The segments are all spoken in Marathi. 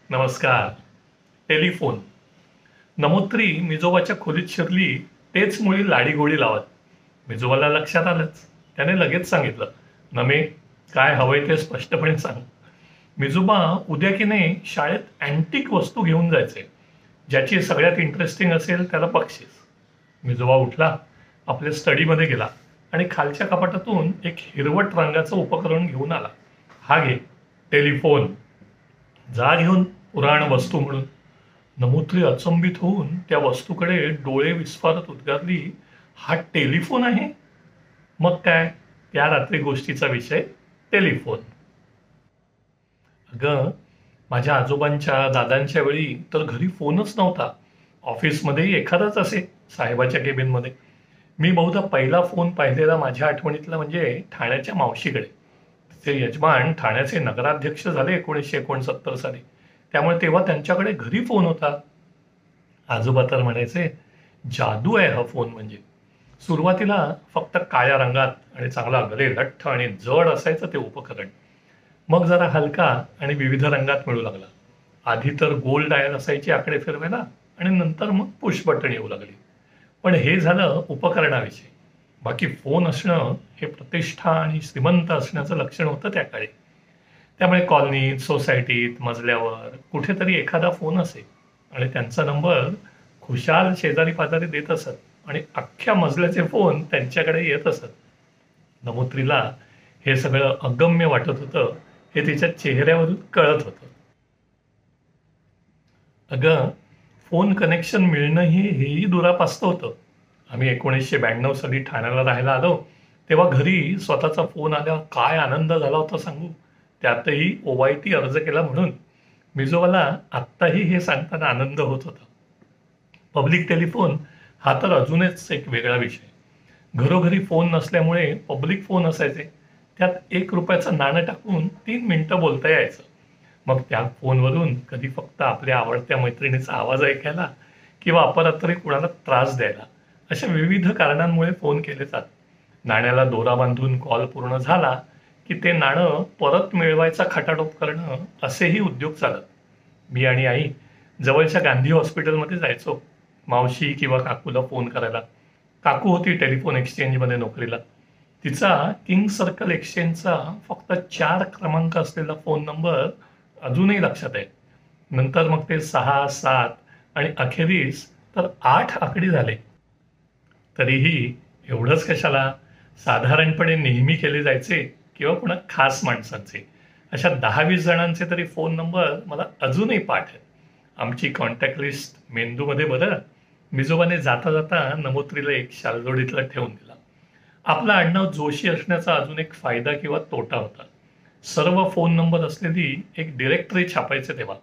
नमस्कार. टेलिफोन. नमोत्री मिजोबाच्या खोलीत शिरली तेच मुळी लाडीगोडी लावत. मिजोबाला लक्षात आलंच. त्याने लगेच सांगितलं, नमे, काय हवंय ते स्पष्टपणे सांग. मिजोबा उद्या की नाही शाळेत अँटिक वस्तू घेऊन जायचे. ज्याची सगळ्यात इंटरेस्टिंग असेल त्याला बक्षीस. मिजोबा उठला, आपल्या स्टडीमध्ये गेला आणि खालच्या कपाटातून एक हिरवट रंगाचं उपकरण घेऊन आला. हा घे, टेलिफोन. जा घेऊन पुराण वस्तू म्हणून. नमोत्री अचंबित होऊन त्या वस्तूकडे डोळे विस्फारत उद्गारली, हा टेलिफोन आहे? मग काय, त्या रात्री गोष्टीचा विषय टेलिफोन. अगं, माझ्या आजोबांच्या दादांच्या वेळी तर घरी फोनच नव्हता. ऑफिसमध्येही एखादाच असे, साहेबाच्या केबिनमध्ये. मी बहुधा पहिला फोन पाहिलेला माझ्या आठवणीतला म्हणजे ठाण्याच्या मावशीकडे. तिचे यजमान ठाण्याचे नगराध्यक्ष झाले 1969 साली. त्यामुळे तेव्हा त्यांच्याकडे घरी फोन होता. आजोबा तर म्हणायचे, जादू आहे हा फोन म्हणजे. सुरुवातीला फक्त काळ्या रंगात आणि चांगला गले लठ्ठ आणि जड असायचं ते उपकरण. मग जरा हलका आणि विविध रंगात मिळू लागला. आधी तर गोल डायल असायची आकडे फिरवायला आणि नंतर मग पुश बटन येऊ लागली. पण हे झालं उपकरणाविषयी. बाकी फोन असणं हे प्रतिष्ठा आणि श्रीमंत असण्याचं लक्षण होतं त्या काळी. त्यामुळे कॉलनीत, सोसायटीत, मजल्यावर कुठेतरी एखादा फोन असे आणि त्यांचा नंबर खुशाल शेजारी पाजारी देत असत आणि अख्ख्या मजल्याचे फोन त्यांच्याकडे येत असत. नमोत्रीला हे सगळं अगम्य वाटत होतं, हे तिच्या चेहऱ्यावरून कळत होतं. अगं, फोन कनेक्शन मिळणं हेही दुरापास्त होतं. आम्ही 1992 साली ठाण्याला राहायला आलो तेव्हा घरी स्वतःचा फोन आल्यावर काय आनंद झाला होता सांगू. त्यातही ओवायटी अर्ज केला म्हणून. मिजोवाला आत्ताही हे सांगताना आनंद होत होता. पब्लिक टेलिफोन हा तर अजूनच एक वेगळा विषय. घरोघरी फोन नसल्यामुळे पब्लिक फोन असायचे. त्यात 1 रुपयाचं नाणं टाकून 3 मिनिटं बोलता यायचं. मग त्या फोनवरून कधी फक्त आपल्या आवडत्या मैत्रिणीचा आवाज ऐकायला किंवा अपरात्री कुणाला त्रास द्यायला, अशा विविध कारणांमुळे फोन केले जात. नाण्याला दोरा बांधून कॉल पूर्ण झाला की ते नाणं परत मिळवायचा खटाटोप करणं, असेही उद्योग चालत. मी आणि आई जवळच्या गांधी हॉस्पिटलमध्ये जायचो मावशी किंवा काकूला फोन करायला. काकू होती टेलिफोन एक्सचेंजमध्ये नोकरीला. तिचा किंग सर्कल एक्सचेंजचा फक्त 4 क्रमांक असलेला फोन नंबर अजूनही लक्षात आहे. नंतर मग ते 6, 7 आणि अखेरीस तर 8 आकडी झाले. तरीही एवढंच कशाला, साधारणपणे नेहमी केले जायचे किंवा पुन्हा खास माणसांचे, अशा 10-20 जणांचे तरी फोन नंबर मला अजूनही पाठ आहेत. आमची कॉन्टॅक्ट लिस्ट मेंदूमध्ये बरं. मिजोबाने जाता जाता नमोत्रीला एक शालजोडीतला ठेवून दिला. आपलं आडनाव जोशी असण्याचा अजून एक फायदा किंवा तोटा होता. सर्व फोन नंबर असलेली एक डिरेक्टरी छापायचे तेव्हा.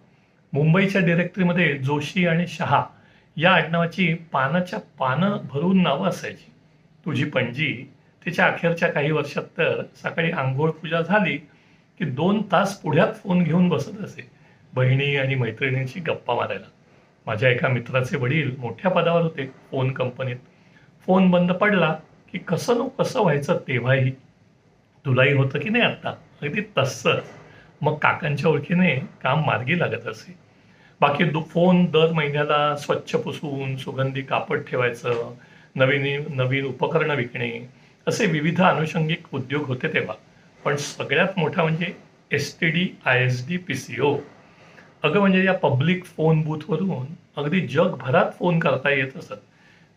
मुंबईच्या डिरेक्टरीमध्ये जोशी आणि शहा या आडनावाची पानाच्या पानं भरून नावं असायची. तुझी पणजी तिच्या अखेरच्या काही वर्षात तर सकाळी आंघोळ पूजा झाली की 2 तास पुढ्यात फोन घेऊन बसत असे, बहिणी आणि मैत्रिणींशी गप्पा मारायला. माझ्या एका मित्राचे वडील मोठ्या पदावर होते फोन कंपनीत. फोन बंद पडला की कसं व्हायचं तेव्हाही. तुलाही होतं की नाही आत्ता, अगदी तसंच. मग काकांच्या ओळखीने काम मार्गी लागत असे. बाकी फोन दर महिन्याला स्वच्छ पुसून सुगंधी कापड ठेवायचं, नवीन नवीन उपकरणं विकणे, असे विविध अनुषंगिक उद्योग होते तेव्हा. पण सगळ्यात मोठा म्हणजे STD, ISD, PCO. अगं, म्हणजे या पब्लिक फोन बूथवरून अगदी जगभरात फोन करता येत असत.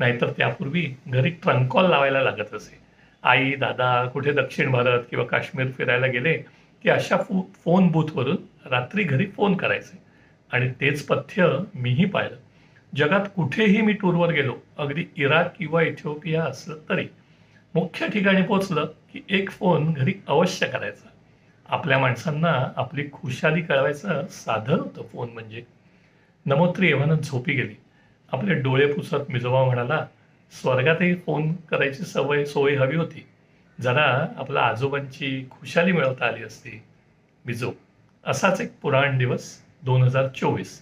नाहीतर त्यापूर्वी घरी ट्रंक कॉल लावायला लागत असे. आई दादा कुठे दक्षिण भारत किंवा काश्मीर फिरायला गेले की अशा फोन बूथवरून रात्री घरी फोन करायचे. आणि तेच पथ्य मीही पाहिलं. जगात कुठेही मी टूरवर गेलो, अगदी इराक किंवा इथिओपिया असलं तरी, मुख्य ठिकाणी पोचलं की एक फोन घरी अवश्य करायचा. आपल्या माणसांना आपली खुशाली कळवायचं साधन होतं फोन म्हणजे. नमोत्री एव्हाना झोपी गेली. आपले डोळे पुसत मिजोबा म्हणाला, स्वर्गातही फोन करायची सोय हवी होती. जरा आपल्या आजोबांची खुशाली मिळवता आली असती. मिजो. असाच एक पुराण दिवस 2024.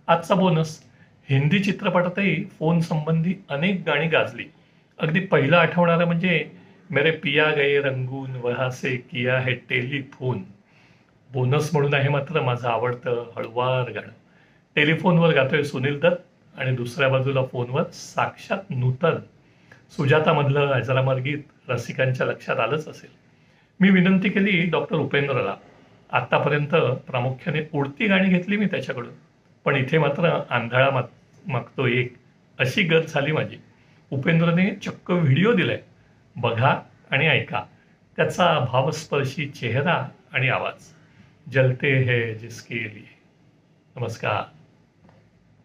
आजचा बोनस. हिंदी चित्रपटातही फोन संबंधी अनेक गाणी गाजली. अगदी पहिलं आठवणारं म्हणजे मेरे पिया गए रंगून वहां से किया है टेलीफोन. बोनस म्हणून आहे मात्र माझं आवडतं हळुवार गाणं. टेलिफोनवर गातोय सुनील दत्त आणि दुसऱ्या बाजूला फोनवर साक्षात नूतन. सुजातामधलं अजरामर गीत रसिकांच्या लक्षात आलंच असेल. मी विनंती केली डॉक्टर उपेंद्रला. आतापर्यंत प्रामुख्याने उडती गाणी घेतली मी त्याच्याकडून, पण इथे मात्र आंधळा मागतो एक, अशी गत झाली माझी. उपेंद्रने चक्क व्हिडिओ दिलाय, बघा आणि ऐका. त्याचा भावस्पर्शी चेहरा आणि आवाज. जलते है जिसके लिए. नमस्कार.